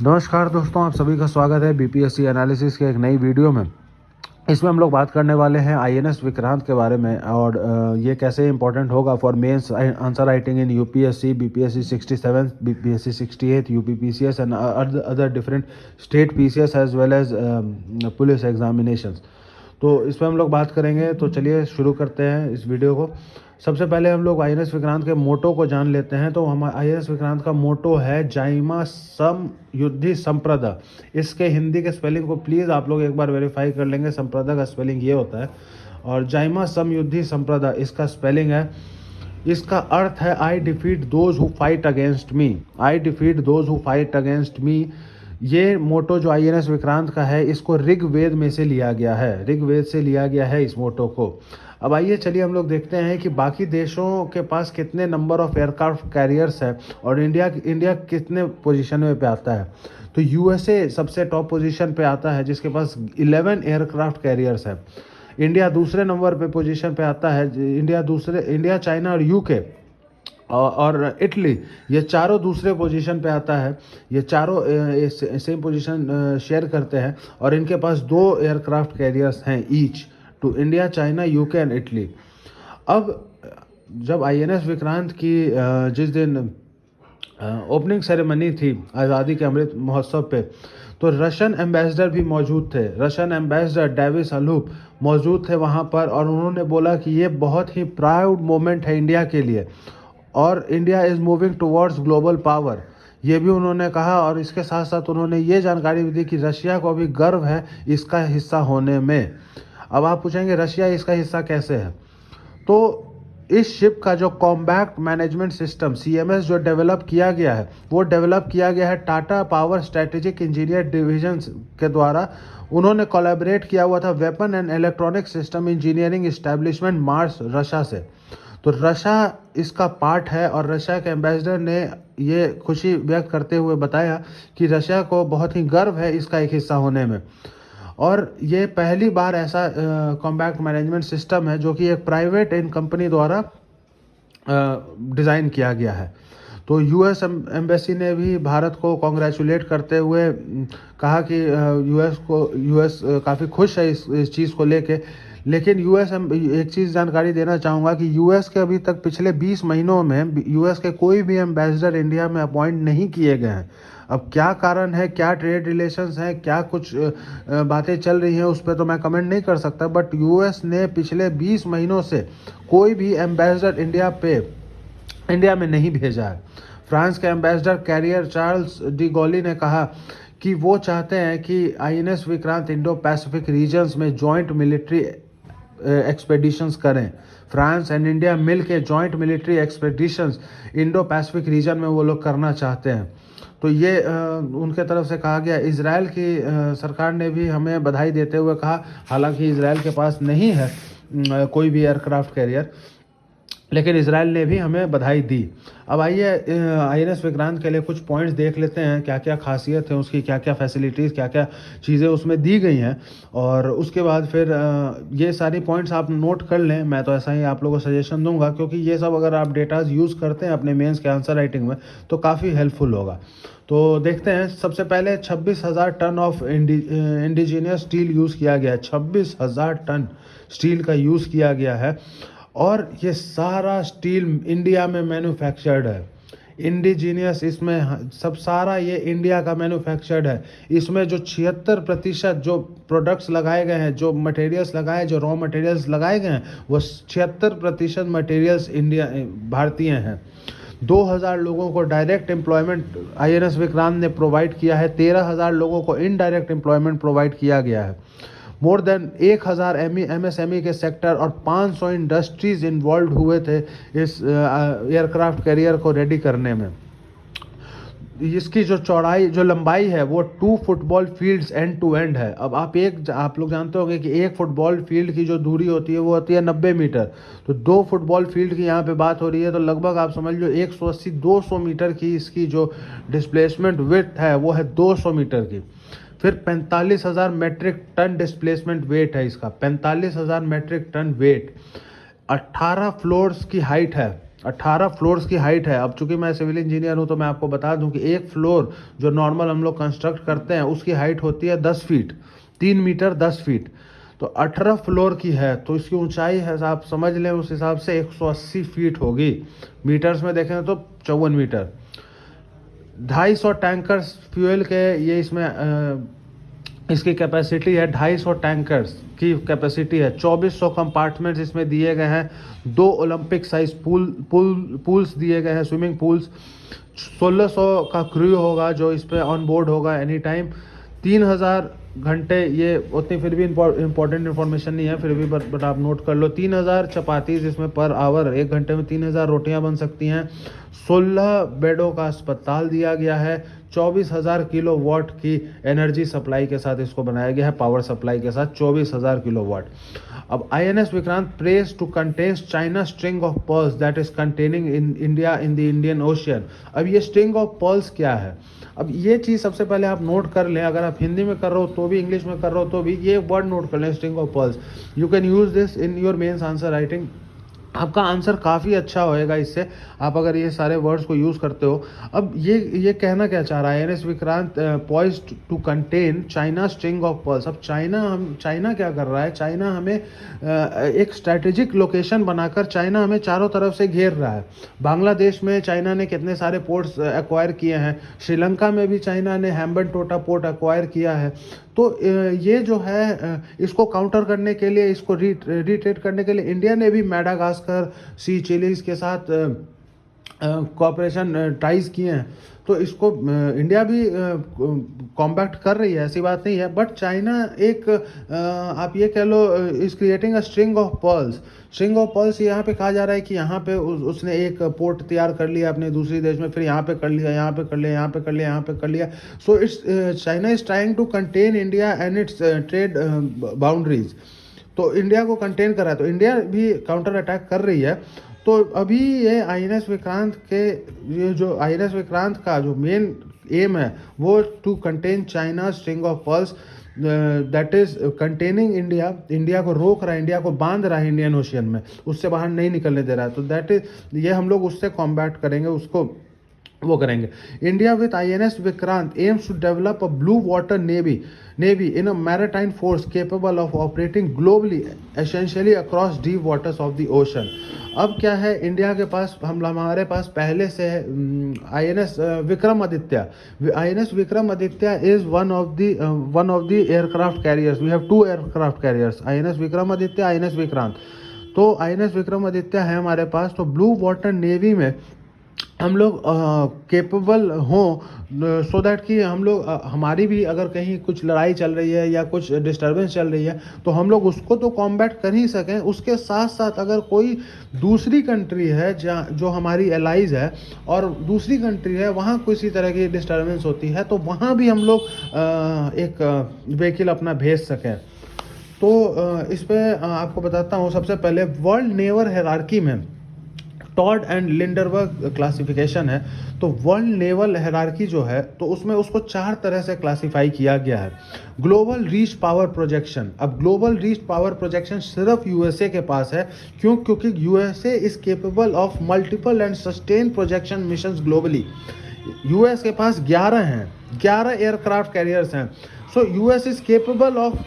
नमस्कार दोस्तों, आप सभी का स्वागत है बीपीएससी एनालिसिस के एक नई वीडियो में। इसमें हम लोग बात करने वाले हैं आईएनएस विक्रांत के बारे में और ये कैसे इंपॉर्टेंट होगा for mains answer writing in UPSC, BPSC 67, BPSC 68, UPPCS and other different state PCS as well as police examinations. तो इस पर हम लोग बात करेंगे। तो चलिए शुरू करते हैं इस वीडियो को। सबसे पहले हम लोग आईएनएस विक्रांत के मोटो को जान लेते हैं। तो हम आईएनएस विक्रांत का मोटो है जाइमा सम युद्धि संप्रदा। इसके हिंदी के स्पेलिंग को प्लीज़ आप लोग एक बार वेरीफाई कर लेंगे। संप्रदा का स्पेलिंग ये होता है और जाइमा सम युद्धि संप्रदा इसका स्पेलिंग है। इसका अर्थ है I defeat those who fight against me. I defeat those who fight against me. ये मोटो जो आईएनएस विक्रांत का है, इसको ऋग्वेद में से लिया गया है। ऋग्वेद से लिया गया है इस मोटो को। अब आइए चलिए हम लोग देखते हैं कि बाकी देशों के पास कितने नंबर ऑफ एयरक्राफ्ट कैरियर्स है और इंडिया कितने पोजीशन में पे आता है। तो यूएसए सबसे टॉप पोजीशन पे आता है जिसके पास 11 एयरक्राफ्ट कैरियर्स है। इंडिया दूसरे नंबर पे पोजीशन पे आता है। इंडिया, चाइना और यूके और इटली, ये चारों दूसरे पोजीशन पे आता है। ये चारों सेम पोजीशन शेयर करते हैं और इनके पास 2 एयरक्राफ्ट कैरियर्स हैं each to India, China, UK and Italy. अब जब आईएनएस विक्रांत की जिस दिन ओपनिंग सेरेमनी थी आज़ादी के अमृत महोत्सव पे, तो रशियन एम्बेसडर भी मौजूद थे। रशियन एम्बेसडर डेविस अलूप मौजूद थे वहाँ पर और उन्होंने बोला कि ये बहुत ही प्राउड मोमेंट है इंडिया के लिए और India is moving towards global power, ये भी उन्होंने कहा। और इसके साथ साथ उन्होंने ये जानकारी भी दी कि रशिया को अभी गर्व है इसका हिस्सा होने में। अब आप पूछेंगे रशिया इसका हिस्सा कैसे है। तो इस शिप का जो कॉम्बैट मैनेजमेंट सिस्टम सीएमएस जो डेवलप किया गया है, वो डेवलप किया गया है Tata power strategic engineer division के द्वारा। उन्होंने कोलैबोरेट किया हुआ था weapon and electronic system engineering establishment Mars Russia से। तो रशिया इसका पार्ट है और रशिया के एम्बेसडर ने ये खुशी व्यक्त करते हुए बताया कि रशिया को बहुत ही गर्व है इसका एक हिस्सा होने में। और ये पहली बार ऐसा कॉम्बैट मैनेजमेंट सिस्टम है जो कि एक प्राइवेट कंपनी द्वारा डिज़ाइन किया गया है। तो यूएस एम्बेसी ने भी भारत को कॉन्ग्रेचुलेट करते हुए कहा कि यूएस काफ़ी खुश है इस चीज़ को लेके। लेकिन एक चीज़ जानकारी देना चाहूँगा कि यूएस के अभी तक पिछले 20 महीनों में यूएस के कोई भी एम्बेसडर इंडिया में अपॉइंट नहीं किए गए हैं। अब क्या कारण है, क्या ट्रेड रिलेशंस हैं, क्या कुछ बातें चल रही हैं, उस पर तो मैं कमेंट नहीं कर सकता। बट यूएस ने पिछले 20 महीनों से कोई भी एम्बेसडर इंडिया में नहीं भेजा है। फ्रांस के ambassador carrier Charles de Gaulle ने कहा कि वो चाहते हैं कि INS Vikrant Indo Pacific regions में जॉइंट मिलिट्री एक्सपेडिशंस करें। फ्रांस एंड इंडिया मिल के joint military expeditions Indo Pacific region में वो लोग करना चाहते हैं। तो ये उनके तरफ से कहा गया। इजराइल की सरकार ने भी हमें बधाई देते हुए कहा, हालांकि इजराइल के पास नहीं है कोई भी एयरक्राफ्ट कैरियर, लेकिन इजराइल ने भी हमें बधाई दी। अब आइए आईएनएस विक्रांत के लिए कुछ पॉइंट्स देख लेते हैं, क्या क्या खासियत है उसकी, क्या क्या फैसिलिटीज़, क्या क्या चीज़ें उसमें दी गई हैं। और उसके बाद फिर ये सारी पॉइंट्स आप नोट कर लें। मैं तो ऐसा ही आप लोगों को सजेशन दूंगा क्योंकि ये सब अगर आप डेटाज यूज़ करते हैं अपने मेंस के आंसर राइटिंग में तो काफ़ी हेल्पफुल होगा। तो देखते हैं। सबसे पहले 26,000 tonne of indigenous steel use किया गया है। 26,000 टन स्टील का यूज़ किया गया है और ये सारा स्टील इंडिया में मैन्युफैक्चर्ड है। इंडिजीनियस इसमें सब सारा ये इंडिया का मैन्युफैक्चर्ड है। इसमें जो 76% जो प्रोडक्ट्स लगाए गए हैं, जो मटेरियल्स लगाए, जो रॉ मटेरियल्स लगाए गए हैं, वो 76% मटेरियल्स भारतीय हैं। 2,000 लोगों को डायरेक्ट एम्प्लॉयमेंट आईएनएस विक्रांत ने प्रोवाइड किया है। 13,000 लोगों को इनडायरेक्ट एम्प्लॉयमेंट प्रोवाइड किया गया है। मोर देन 1,000 एमएसएमई के सेक्टर और 500 इंडस्ट्रीज इन्वॉल्व हुए थे इस एयरक्राफ्ट कैरियर को रेडी करने में। इसकी जो लंबाई है वो 2 football fields end to end है। अब आप लोग जानते होंगे कि एक फुटबॉल फील्ड की जो दूरी होती है वो होती है 90 मीटर। तो 2 फुटबॉल फील्ड की यहाँ पे बात हो रही है, तो लगभग आप समझ लो 180-200 मीटर की इसकी जो डिस्प्लेसमेंट विड्थ है वो है 200 मीटर की। फिर 45,000 मेट्रिक टन डिस्प्लेसमेंट वेट है इसका। 45,000 मेट्रिक टन वेट। 18 फ्लोर्स की हाइट है। 18 फ्लोर्स की हाइट है। अब चूंकि मैं सिविल इंजीनियर हूँ तो मैं आपको बता दूं कि एक फ्लोर जो नॉर्मल हम लोग कंस्ट्रक्ट करते हैं उसकी हाइट होती है 10 फीट, 3 मीटर 10 फीट। तो 18 फ्लोर की है तो इसकी ऊंचाई है, आप समझ लें उस हिसाब से 180 फीट होगी। मीटर्स में देखें तो 54 मीटर। 250 टैंकर्स फ्यूल के ये इसमें इसकी कैपेसिटी है। 250 टैंकर्स की कैपेसिटी है। 2400 कंपार्टमेंट्स इसमें दिए गए हैं। 2 ओलंपिक साइज पूल्स दिए गए हैं, स्विमिंग पूल्स। 1600 का क्रू होगा जो इस पे ऑन बोर्ड होगा एनी टाइम। 3000 घंटे, ये उतनी फिर भी इंपॉर्टेंट इन्फॉर्मेशन नहीं है, फिर भी बट आप नोट कर लो। 3000 चपातीज इसमें पर आवर, 1 घंटे में 3000 रोटियां बन सकती हैं। 16 बेडों का अस्पताल दिया गया है। 24,000 किलो वाट की एनर्जी सप्लाई के साथ इसको बनाया गया है, पावर सप्लाई के साथ 24,000 किलो वाट। अब INS Vikrant press to contain China string of pearls that is containing in India in the Indian Ocean. अब ये स्ट्रिंग ऑफ पर्ल्स क्या है? अब ये चीज़ सबसे पहले आप नोट कर लें, अगर आप हिंदी में कर रहे हो तो भी, इंग्लिश में कर रहे हो तो भी, ये वर्ड नोट कर लें, string of pearls. You can use this in your mains answer writing. आपका आंसर काफ़ी अच्छा होएगा इससे, आप अगर ये सारे वर्ड्स को यूज़ करते हो। अब ये कहना क्या चाह रहा है INS Vikrant? Poised to contain China string of pearls. अब चाइना क्या कर रहा है? चाइना हमें एक स्ट्रैटेजिक लोकेशन बनाकर चाइना हमें चारों तरफ से घेर रहा है। बांग्लादेश में चाइना ने कितने सारे पोर्ट्स एक्वायर किए हैं। श्रीलंका में भी चाइना ने हैम्बनटोटा पोर्ट एक्वायर किया है। तो ये जो है इसको काउंटर करने के लिए, इसको रिट्रेट करने के लिए इंडिया ने भी मेडागास्कर, सी चिलीज के साथ कॉपरेशन टाइज किए हैं। तो इसको इंडिया भी कॉम्बैक्ट कर रही है, ऐसी बात नहीं है। बट चाइना एक आप ये कह लो is creating a string of pearls. String of pearls यहाँ पे कहा जा रहा है कि यहाँ पे उसने एक पोर्ट तैयार कर लिया अपने दूसरी देश में, फिर यहाँ पे कर लिया, यहाँ पे कर लिया, यहाँ पे कर लिया, यहाँ पे कर लिया। So it's China is trying to contain India and its trade boundaries. तो इंडिया को कंटेन कर रहा है, तो इंडिया भी काउंटर अटैक कर रही है। तो अभी ये INS विक्रांत के, ये जो INS विक्रांत का जो मेन एम है वो to contain China string of pearls that is containing India. India को रोक रहा है, इंडिया को बांध रहा है इंडियन ओशियन में, उससे बाहर नहीं निकलने दे रहा है। तो दैट इज, ये हम लोग उससे कॉम्बैट करेंगे, उसको वो करेंगे। India with INS Vikrant aims to develop a blue water navy in a maritime force capable of operating globally essentially across deep waters of the ocean. अब क्या है, इंडिया के पास, हमारे पास पहले से है INS Vikramaditya. INS Vikramaditya is one of the aircraft carriers. We have 2 aircraft carriers, INS Vikramaditya, INS Vikrant. तो INS Vikramaditya है हमारे पास। तो ब्लू वाटर नेवी में हम लोग केपेबल हों, सो दैट कि हम लोग हमारी भी अगर कहीं कुछ लड़ाई चल रही है या कुछ डिस्टर्बेंस चल रही है तो हम लोग उसको तो कॉम्बैट कर ही सकें। उसके साथ साथ अगर कोई दूसरी कंट्री है जो हमारी एलाइज है और दूसरी कंट्री है, वहाँ किसी तरह की डिस्टर्बेंस होती है तो वहाँ भी हम लोग एक व्हीकल अपना भेज सकें। तो इस पर आपको बताता हूँ। सबसे पहले वर्ल्ड नेवल हायरार्की में टॉड एंड लिंडरबर्ग क्लासिफिकेशन है। तो वर्ल्ड नेवल हायरार्की जो है तो उसमें उसको 4 तरह से क्लासिफाई किया गया है। Global reach power projection. अब ग्लोबल रीच पावर प्रोजेक्शन सिर्फ USA के पास है। क्योंकि USA is capable of multiple and sustain projection missions globally. US के पास 11 एयरक्राफ्ट कैरियर्स हैं। सो US is capable of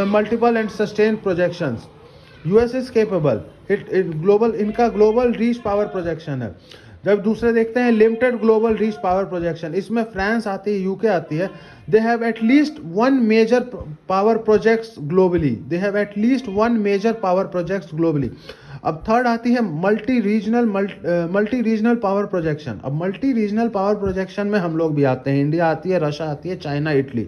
multiple and sustain projections. US is capable, global, इनका global reach power projection है। जब दूसरे देखते हैं limited global reach power projection, इसमें France आती है, UK आती है। They have at least 1 major power projects globally. They have at least 1 major power projects globally. अब थर्ड आती है मल्टी रीजनल पावर प्रोजेक्शन। अब मल्टी रीजनल पावर प्रोजेक्शन में हम लोग भी आते हैं, इंडिया आती है, रशिया आती है, चाइना, इटली।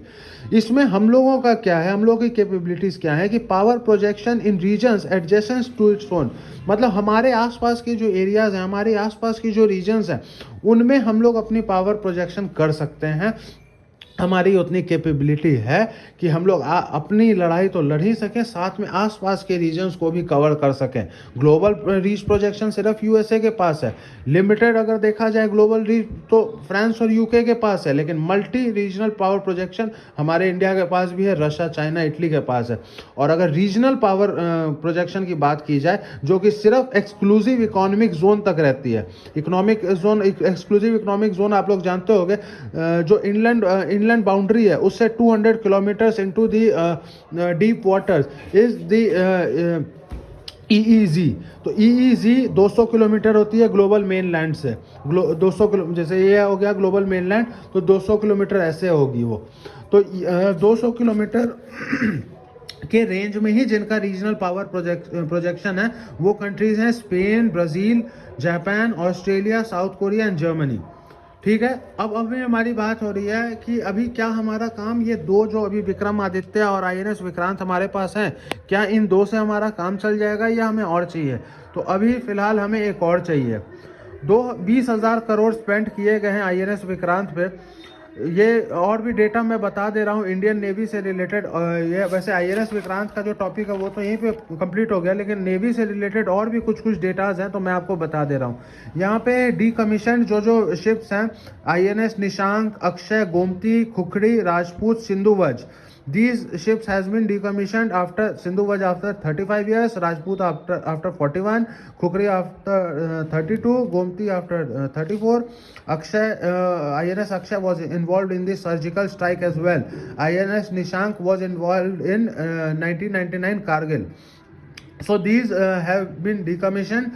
इसमें हम लोगों का क्या है, हम लोगों की कैपेबिलिटीज क्या है कि power projection in regions adjacent to its own. मतलब हमारे आसपास के जो एरियाज हैं, हमारे आसपास की जो रीजन्स हैं, उनमें हम लोग अपनी पावर प्रोजेक्शन कर सकते हैं। हमारी उतनी कैपेबिलिटी है कि हम लोग अपनी लड़ाई तो लड़ ही सकें, साथ में आसपास के रीजन्स को भी कवर कर सकें। ग्लोबल रीच प्रोजेक्शन सिर्फ यूएसए के पास है, लिमिटेड अगर देखा जाए ग्लोबल रीच तो फ्रांस और यूके के पास है, लेकिन मल्टी रीजनल पावर प्रोजेक्शन हमारे इंडिया के पास भी है, रशिया, चाइना, इटली के पास है। और अगर रीजनल पावर प्रोजेक्शन की बात की जाए, जो कि सिर्फ एक्सक्लूसिव इकोनॉमिक जोन तक रहती है, economic zone, exclusive economic zone आप लोग जानते होंगे, जो इनलैंड बाउंड्री है उससे 200 kilometres into the deep waters is the EEZ। तो EEZ 200 किलोमीटर होती है ग्लोबल मेनलैंड से, 200 किलो, जैसे ये हो गया ग्लोबल मेनलैंड, तो 200 किलोमीटर ऐसे होगी वो। तो 200 किलोमीटर के रेंज में ही जिनका रीजनल पावर प्रोजेक्शन है वो कंट्रीज हैं Spain, Brazil, Japan, Australia, south Korea and Germany. ठीक है, अब अभी हमारी बात हो रही है कि अभी क्या हमारा काम, ये दो जो अभी विक्रमादित्य और INS विक्रांत हमारे पास हैं, क्या इन दो से हमारा काम चल जाएगा या हमें और चाहिए? तो अभी फिलहाल हमें एक और चाहिए। 20,000 करोड़ स्पेंड किए गए हैं INS विक्रांत पे। ये और भी डेटा मैं बता दे रहा हूँ इंडियन नेवी से रिलेटेड। ये वैसे INS विक्रांत का जो टॉपिक है वो तो यहीं पे कंप्लीट हो गया, लेकिन नेवी से रिलेटेड और भी कुछ डेटाज हैं तो मैं आपको बता दे रहा हूँ। यहाँ पे डीकमीशन जो शिप्स हैं, INS Nishank, Akshay, Gomti, खुखड़ी, Rajput, सिंधुवज, these ships has been decommissioned after Sindhuvaj after 35 years, Rajput after 41, Khukri after 32, Gomti after 34. Akshay, INS Akshay was involved in the surgical strike as well. INS Nishank was involved in 1999 Kargil. So these have been decommissioned.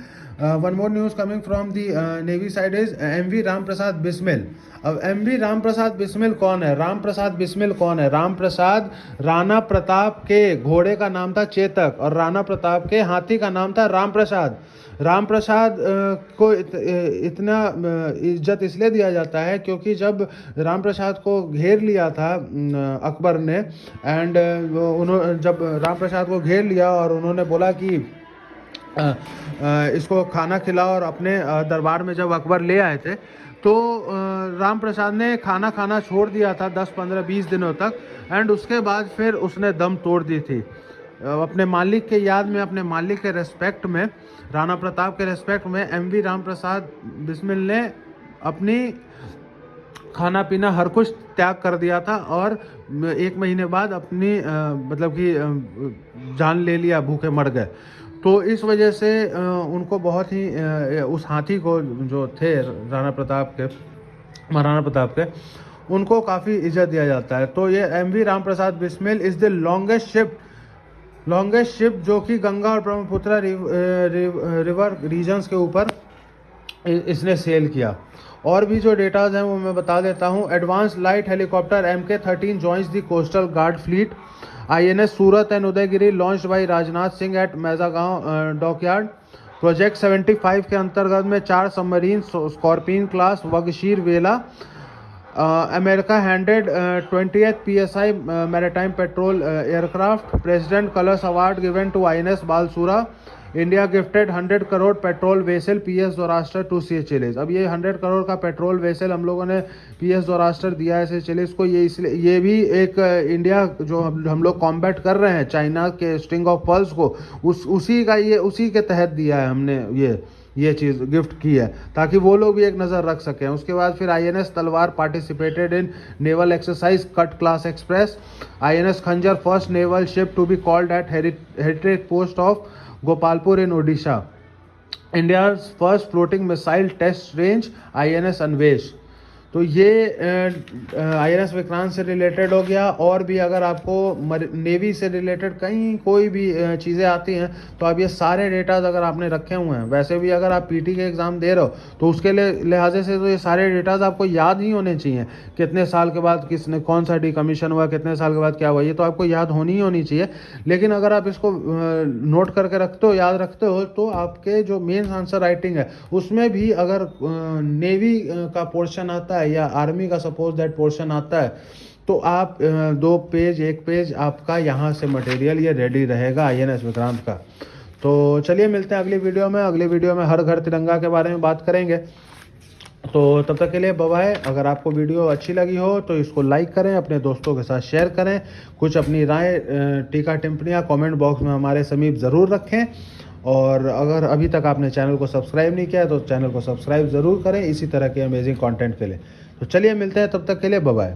One more news coming from the Navy side is MV Ram Prasad Bismil. अब MV Ram Prasad Bismil कौन है? राम प्रसाद बिस्मिल कौन है? राम प्रसाद राणा प्रताप के घोड़े का नाम था चेतक और राणा प्रताप के हाथी का नाम था राम प्रसाद। राम प्रसाद को इतना इज्जत इसलिए दिया जाता है क्योंकि जब राम प्रसाद को घेर लिया था अकबर ने, एंड उन्होंने जब राम प्रसाद को घेर लिया और उन्होंने बोला कि इसको खाना खिलाओ, और अपने दरबार में जब अकबर ले आए थे तो राम प्रसाद ने खाना खाना छोड़ दिया था 10, 15, 20 दिनों तक, एंड उसके बाद फिर उसने दम तोड़ दी थी। अपने मालिक के याद में, अपने मालिक के रेस्पेक्ट में, राणा प्रताप के रेस्पेक्ट में MV राम प्रसाद बिस्मिल ने अपनी खाना पीना हर कुछ त्याग कर दिया था और 1 महीने बाद अपनी मतलब कि जान ले लिया, भूखे मर गए। तो इस वजह से उनको बहुत ही उस हाथी को जो थे महाराणा प्रताप के उनको काफ़ी इज्जत दिया जाता है। तो ये MV Ram Prasad Bismil is the longest ship जो कि गंगा और ब्रह्मपुत्र रिवर रीजन्स के ऊपर इसने सेल किया। और भी जो डेटाज हैं वो मैं बता देता हूँ। Advance light helicopter MK-13 joins the coastal guard fleet. INS Surat and Udaygiri launched by Rajnath Singh at Mazagaon dockyard. Project 75 के अंतर्गत में 4 submarine scorpion class Vagsheer Vela. America handed 20th PSI maritime patrol aircraft. President colours award given to INS Valsura. India gifted 100 crore patrol vessel PS Zoroaster to Seychelles। अब ये 100 करोड़ का patrol vessel हम लोगों ने PS Zoroaster दिया है Seychelles को। ये इसलिए, ये भी एक इंडिया जो हम लोग कॉम्बैट कर रहे हैं चाइना के स्ट्रिंग ऑफ पर्ल्स को, उसी के तहत दिया है हमने ये चीज़ गिफ्ट की है, ताकि वो लोग भी एक नज़र रख सकें। उसके बाद फिर INS Talwar participated in naval exercise Cutlass Express. INS Khanjar first naval ship to be called at heritage post of Gopalpur in Odisha. India's first floating missile test range INS Anvesh. तो ये INS विक्रांत से रिलेटेड हो गया। और भी अगर आपको नेवी से रिलेटेड कहीं कोई भी चीज़ें आती हैं तो आप ये सारे डेटाज अगर आपने रखे हुए हैं, वैसे भी अगर आप PT के एग्ज़ाम दे रहे हो तो उसके लिहाजे से तो ये सारे डेटाज आपको याद ही होने चाहिए। कितने साल के बाद किसने कौन सा डिकमीशन हुआ, कितने साल के बाद क्या हुआ, ये तो आपको याद होनी चाहिए। लेकिन अगर आप इसको नोट करके रखते हो, याद रखते हो, तो आपके जो मेन आंसर राइटिंग है उसमें भी अगर नेवी का पोर्शन आता है या आर्मी का सपोज दैट पोर्शन आता है तो आप 2 पेज 1 पेज आपका यहाँ से मटेरियल ये रेडी रहेगा INS विक्रांत का। तो चलिए मिलते हैं अगली वीडियो में। अगली वीडियो में हर घर तिरंगा के बारे में बात करेंगे। तो तब तक के लिए बाय बाय। अगर आपको वीडियो अच्छी लगी हो तो इसको लाइक करें, अपने दोस्तों के साथ शेयर करें, कुछ अपनी राय टीका टिप्पणियाँ कमेंट बॉक्स में हमारे समीप ज़रूर रखें। और अगर अभी तक आपने चैनल को सब्सक्राइब नहीं किया तो चैनल को सब्सक्राइब ज़रूर करें इसी तरह के अमेजिंग कंटेंट के लिए। तो चलिए मिलते हैं, तब तक के लिए बाय बाय।